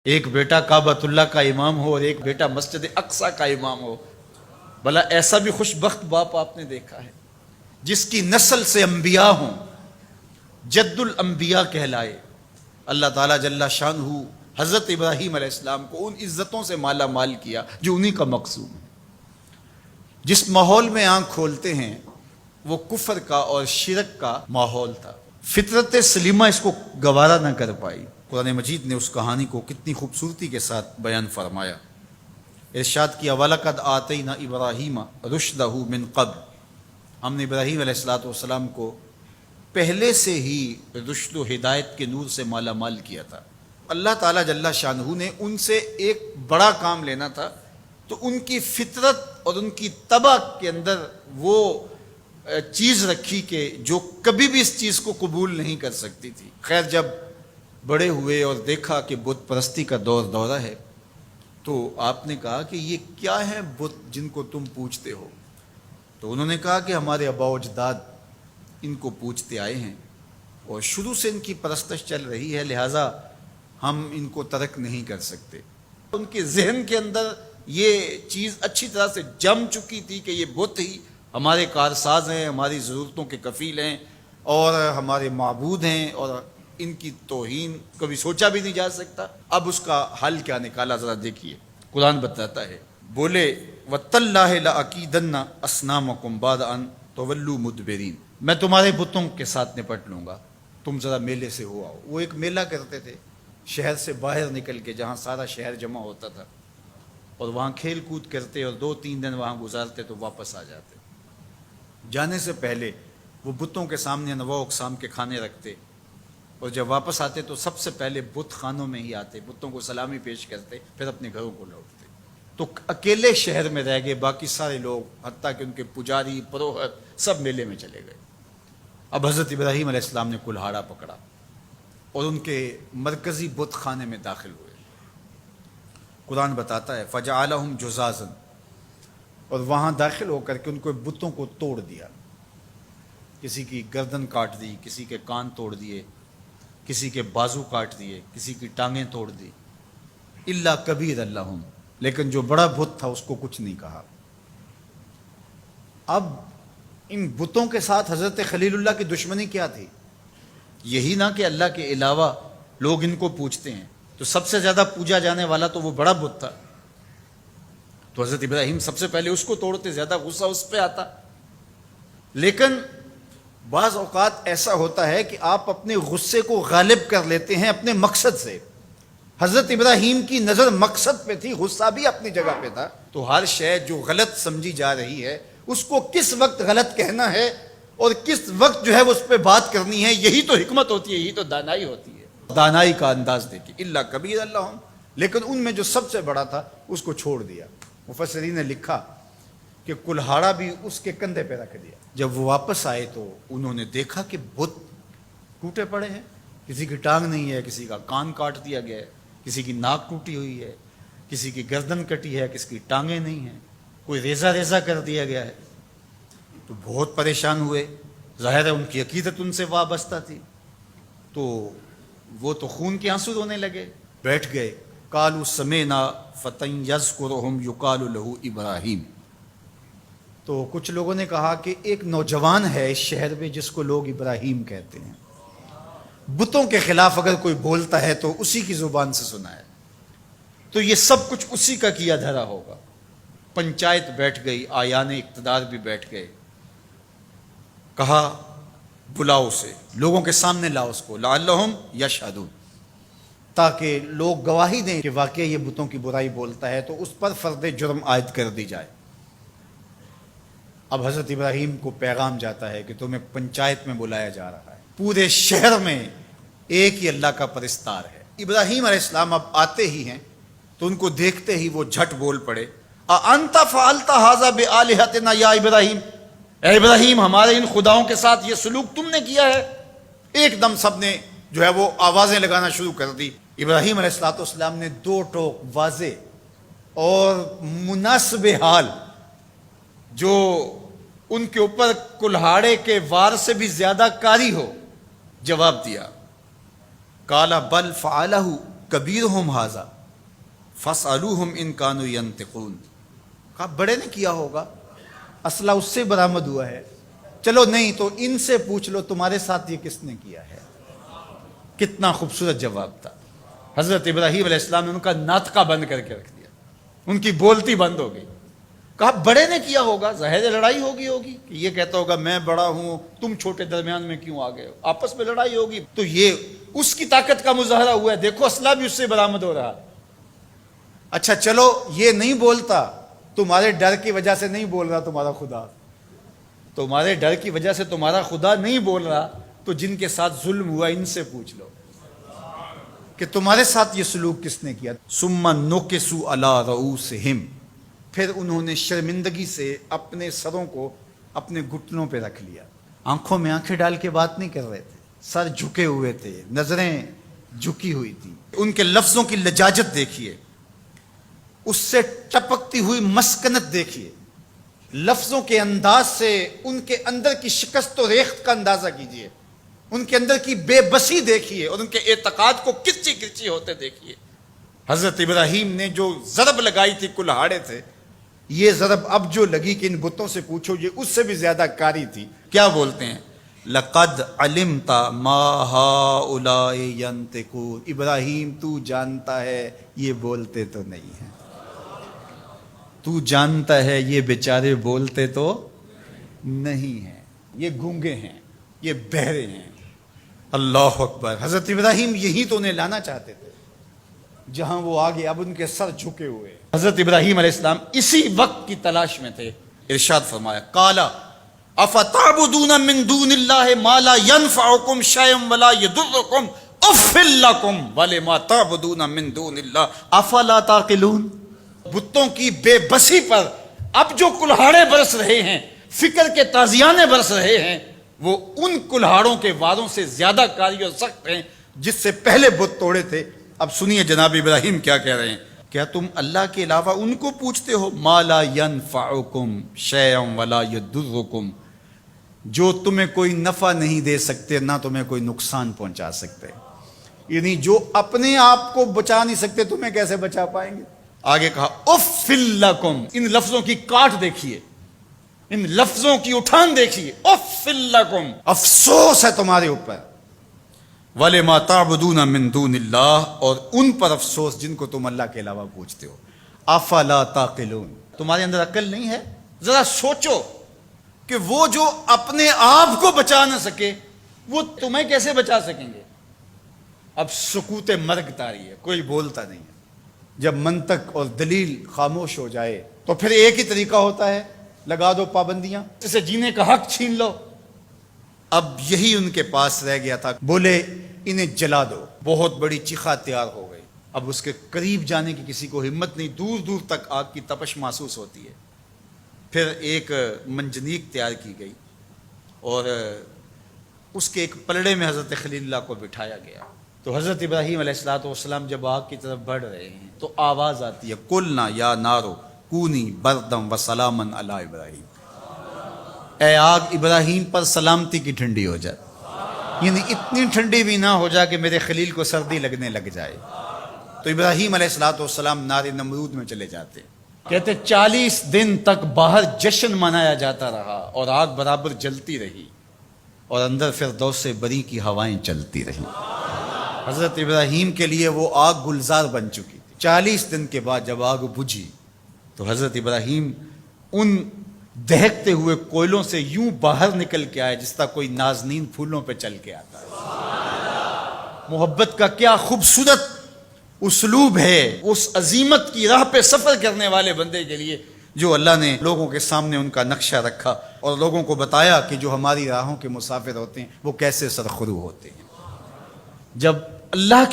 ایک بیٹا کعبۃ اللہ کا امام ہو اور ایک بیٹا مسجد اقصی کا امام ہو، بھلا ایسا بھی خوش بخت باپ آپ نے دیکھا ہے جس کی نسل سے انبیاء ہوں، جد الانبیاء کہلائے؟ اللہ تعالیٰ جل شانہ حضرت ابراہیم علیہ السلام کو ان عزتوں سے مالا مال کیا جو انہی کا مقصود ہے۔ جس ماحول میں آنکھ کھولتے ہیں وہ کفر کا اور شرک کا ماحول تھا، فطرت سلیمہ اس کو گوارا نہ کر پائی۔ قرآن مجید نے اس کہانی کو کتنی خوبصورتی کے ساتھ بیان فرمایا، ارشاد کیا وَلَقَدْ آتَيْنَا إِبْرَاهِيمَ رُشْدَهُ مِنْ قَبْلُ، ہم نے ابراہیم علیہ السلام کو پہلے سے ہی رشد و ہدایت کے نور سے مالا مال کیا تھا۔ اللہ تعالیٰ جل شانہ نے ان سے ایک بڑا کام لینا تھا، تو ان کی فطرت اور ان کی طبع کے اندر وہ چیز رکھی کہ جو کبھی بھی اس چیز کو قبول نہیں کر سکتی تھی۔ خیر جب بڑے ہوئے اور دیکھا کہ بت پرستی کا دورہ ہے، تو آپ نے کہا کہ یہ کیا ہے بت جن کو تم پوجتے ہو؟ تو انہوں نے کہا کہ ہمارے آباء و اجداد ان کو پوجتے آئے ہیں اور شروع سے ان کی پرستش چل رہی ہے، لہٰذا ہم ان کو ترک نہیں کر سکتے۔ ان کے ذہن کے اندر یہ چیز اچھی طرح سے جم چکی تھی کہ یہ بت ہی ہمارے کارساز ہیں، ہماری ضرورتوں کے کفیل ہیں اور ہمارے معبود ہیں، اور ان کی توہین کبھی سوچا بھی نہیں جا سکتا۔ اب اس کا حل کیا نکالا ذرا دیکھیے، قرآن بتاتا ہے، بولے وَتَاللَّهِ لَأَكِيدَنَّ أَصْنَامَكُمْ بَعْدَ أَن تُوَلُّوا مُدْبِرِينَ، میں تمہارے بتوں کے ساتھ نپٹ لوں گا، تم ذرا میلے سے ہو آؤ۔ وہ ایک میلہ کرتے تھے شہر سے باہر نکل کے، جہاں سارا شہر جمع ہوتا تھا، اور وہاں کھیل کود کرتے اور 2-3 دن وہاں گزارتے تو واپس آ جاتے۔ جانے سے پہلے وہ بتوں کے سامنے انواع اقسام کے کھانے رکھتے، اور جب واپس آتے تو سب سے پہلے بت خانوں میں ہی آتے، بتوں کو سلامی پیش کرتے، پھر اپنے گھروں کو لوٹتے۔ تو اکیلے شہر میں رہ گئے، باقی سارے لوگ حتیٰ کہ ان کے پجاری پروہت سب میلے میں چلے گئے۔ اب حضرت ابراہیم علیہ السلام نے کلہاڑا پکڑا اور ان کے مرکزی بت خانے میں داخل ہوئے۔ قرآن بتاتا ہے فَجَعَلَهُمْ جُذَاذًا، اور وہاں داخل ہو کر کے ان کو بتوں کو توڑ دیا، کسی کی گردن کاٹ دی، کسی کے کان توڑ دیے، کسی کے بازو کاٹ دیے، کسی کی ٹانگیں توڑ دی، الا کبیر لہم، لیکن جو بڑا بت تھا اس کو کچھ نہیں کہا۔ اب ان بتوں کے ساتھ حضرت خلیل اللہ کی دشمنی کیا تھی؟ یہی نہ کہ اللہ کے علاوہ لوگ ان کو پوجتے ہیں، تو سب سے زیادہ پوجا جانے والا تو وہ بڑا بت تھا، تو حضرت ابراہیم سب سے پہلے اس کو توڑتے، زیادہ غصہ اس پہ آتا۔ لیکن بعض اوقات ایسا ہوتا ہے کہ آپ اپنے غصے کو غالب کر لیتے ہیں اپنے مقصد سے۔ حضرت ابراہیم کی نظر مقصد پہ تھی، غصہ بھی اپنی جگہ پہ تھا۔ تو ہر شے جو غلط سمجھی جا رہی ہے اس کو کس وقت غلط کہنا ہے اور کس وقت جو ہے وہ اس پہ بات کرنی ہے، یہی تو حکمت ہوتی ہے، یہی تو دانائی ہوتی ہے۔ دانائی کا انداز دیکھیے، الا کبیر اللہم، لیکن ان میں جو سب سے بڑا تھا اس کو چھوڑ دیا۔ مفسرین نے لکھا کہ کلہاڑا بھی اس کے کندھے پہ رکھ دیا۔ جب وہ واپس آئے تو انہوں نے دیکھا کہ بت ٹوٹے پڑے ہیں، کسی کی ٹانگ نہیں ہے، کسی کا کان کاٹ دیا گیا ہے، کسی کی ناک ٹوٹی ہوئی ہے، کسی کی گردن کٹی ہے، کسی کی ٹانگیں نہیں ہیں، کوئی ریزہ کر دیا گیا ہے۔ تو بہت پریشان ہوئے، ظاہر ہے ان کی عقیدت ان سے وابستہ تھی، تو وہ تو خون کے آنسو رونے لگے، بیٹھ گئے۔ قالوا سمعنا فتى يذكرهم يقال له ابراہیم، تو کچھ لوگوں نے کہا کہ ایک نوجوان ہے اس شہر میں جس کو لوگ ابراہیم کہتے ہیں، بتوں کے خلاف اگر کوئی بولتا ہے تو اسی کی زبان سے سنا ہے، تو یہ سب کچھ اسی کا کیا دھرا ہوگا۔ پنچایت بیٹھ گئی، آیان اقتدار بھی بیٹھ گئے، کہا بلاؤ اسے، لوگوں کے سامنے لاؤ اس کو، لعلہم یشہدون، تاکہ لوگ گواہی دیں کہ واقعی یہ بتوں کی برائی بولتا ہے، تو اس پر فرد جرم عائد کر دی جائے۔ اب حضرت ابراہیم کو پیغام جاتا ہے کہ تمہیں پنچایت میں بلایا جا رہا ہے، پورے شہر میں ایک ہی اللہ کا پرستار ہے۔ ابراہیم علیہ السلام اب آتے ہی ہیں تو ان کو دیکھتے ہی وہ جھٹ بول پڑے، اَأَنْتَ فَعَلْتَ هَذَا بِآلِهَتِنَا یا ابراہیم، اے ابراہیم ہمارے ان خداؤں کے ساتھ یہ سلوک تم نے کیا ہے؟ ایک دم سب نے جو ہے وہ آوازیں لگانا شروع کر دی۔ ابراہیم علیہ السلام نے 2 ٹوک واضح اور مناسب حال جو ان کے اوپر کلہاڑے کے وار سے بھی زیادہ کاری ہو جواب دیا۔ قال بل فعلہ کبیرہم ھذا فاسألوہم ان کانوا ینطقون. کہا بڑے نے کیا ہوگا، اسلحہ اس سے برآمد ہوا ہے، چلو نہیں تو ان سے پوچھ لو تمہارے ساتھ یہ کس نے کیا ہے. کتنا خوبصورت جواب تھا. حضرت ابراہیم علیہ السلام نے ان کا ناطقہ بند کر کے رکھ دیا، ان کی بولتی بند ہو گئی. کہا بڑے نے کیا ہوگا، ظاہر ہے لڑائی ہوگی کہ یہ کہتا ہوگا میں بڑا ہوں تم چھوٹے، درمیان میں کیوں آ گئے ہو، آپس میں لڑائی ہوگی. تو یہ اس کی طاقت کا مظاہرہ ہوا ہے، دیکھو اسلحہ بھی اس سے برآمد ہو رہا. اچھا چلو یہ نہیں بولتا، تمہارے ڈر کی وجہ سے نہیں بول رہا تمہارا خدا، تمہارے ڈر کی وجہ سے تمہارا خدا نہیں بول رہا، تو جن کے ساتھ ظلم ہوا ان سے پوچھ لو کہ تمہارے ساتھ یہ سلوک کس نے کیا. ثم نکسوا علی رؤوسہم، پھر انہوں نے شرمندگی سے اپنے سروں کو اپنے گھٹنوں پہ رکھ لیا. آنکھوں میں آنکھیں ڈال کے بات نہیں کر رہے تھے، سر جھکے ہوئے تھے، نظریں جھکی ہوئی تھی. ان کے لفظوں کی لجاجت دیکھیے، اس سے ٹپکتی ہوئی مسکنت دیکھیے، لفظوں کے انداز سے ان کے اندر کی شکست و ریخت کا اندازہ کیجیے، ان کے اندر کی بے بسی دیکھیے اور ان کے اعتقاد کو کرچی کرچی ہوتے دیکھیے. حضرت ابراہیم نے جو ضرب لگائی تھی کلہاڑے سے، یہ ضرب اب جو لگی کہ ان بتوں سے پوچھو یہ اس سے بھی زیادہ کاری تھی. کیا بولتے ہیں؟ لقد علمت ما هؤلاء ينطقون. ابراہیم تو جانتا ہے یہ بولتے تو نہیں ہیں، تو جانتا ہے یہ بیچارے بولتے تو نہیں ہیں، یہ گونگے ہیں، یہ بہرے ہیں. اللہ اکبر. حضرت ابراہیم یہی تو انہیں لانا چاہتے تھے جہاں وہ آگے، اب ان کے سر جھکے ہوئے. حضرت ابراہیم علیہ السلام اسی وقت کی تلاش میں تھے. ارشاد فرمایا قال افتعبدون من دون اللہ ما لا ينفعکم شیئا ولا یضرکم اف لکم ولما تعبدون من دون اللہ افلا تعقلون. بتوں کی بے بسی پر اب جو کلہاڑے برس رہے ہیں، فکر کے تازیانے برس رہے ہیں، وہ ان کلہاڑوں کے واروں سے زیادہ کاری اور سخت ہیں جس سے پہلے بت توڑے تھے. اب سنیے جناب ابراہیم کیا کہہ رہے ہیں. کیا تم اللہ کے علاوہ ان کو پوچھتے ہو ما لا ینفعکم شیئا ولا یضرکم، جو تمہیں کوئی نفع نہیں دے سکتے نہ تمہیں کوئی نقصان پہنچا سکتے، یعنی جو اپنے آپ کو بچا نہیں سکتے تمہیں کیسے بچا پائیں گے. آگے کہا اف لکم. ان لفظوں کی کاٹ دیکھیے، ان لفظوں کی اٹھان دیکھیے. اف لکم، افسوس ہے تمہارے اوپر. وَلِمَا تَعْبُدُونَ مِن دُونِ اللَّهِ، اور ان پر افسوس جن کو تم اللہ کے علاوہ پوچھتے ہو. افلا تعقلون، تمہارے اندر عقل نہیں ہے؟ ذرا سوچو کہ وہ جو اپنے آپ کو بچا نہ سکے وہ تمہیں کیسے بچا سکیں گے. اب سکوت مرگ طاری ہے، کوئی بولتا نہیں ہے. جب منطق اور دلیل خاموش ہو جائے تو پھر ایک ہی طریقہ ہوتا ہے، لگا دو پابندیاں، اسے جینے کا حق چھین لو. اب یہی ان کے پاس رہ گیا تھا. بولے انہیں جلا دو. بہت بڑی چیخا تیار ہو گئی. اب اس کے قریب جانے کی کسی کو ہمت نہیں، دور دور تک آگ کی تپش محسوس ہوتی ہے. پھر ایک منجنیق تیار کی گئی اور اس کے ایک پلڑے میں حضرت خلیل اللہ کو بٹھایا گیا. تو حضرت ابراہیم علیہ السلام جب آگ کی طرف بڑھ رہے ہیں تو آواز آتی ہے قلنا یا نارو کونی بردم وسلاما علی ابراہیم. اے آگ ابراہیم پر سلامتی کی ٹھنڈی ہو جائے، یعنی اتنی ٹھنڈی بھی نہ ہو جائے کہ میرے خلیل کو سردی لگنے لگ جائے. تو ابراہیم علیہ السلام نار نمرود میں چلے جاتے. کہتے 40 دن تک باہر جشن منایا جاتا رہا اور آگ برابر جلتی رہی اور اندر فردوس بری کی ہوائیں چلتی رہی. حضرت ابراہیم کے لیے وہ آگ گلزار بن چکی تھی. 40 دن کے بعد جب آگ بجھی تو حضرت ابراہیم ان دہکتے ہوئے کوئلوں سے یوں باہر نکل کے آئے جس طرح کوئی نازنین پھولوں پہ چل کے آتا ہے. محبت کا کیا خوبصورت اسلوب ہے اس عظیمت کی راہ پہ سفر کرنے والے بندے کے لیے جو اللہ نے لوگوں کے سامنے ان کا نقشہ رکھا اور لوگوں کو بتایا کہ جو ہماری راہوں کے مسافر ہوتے ہیں وہ کیسے سرخرو ہوتے ہیں. جب اللہ کے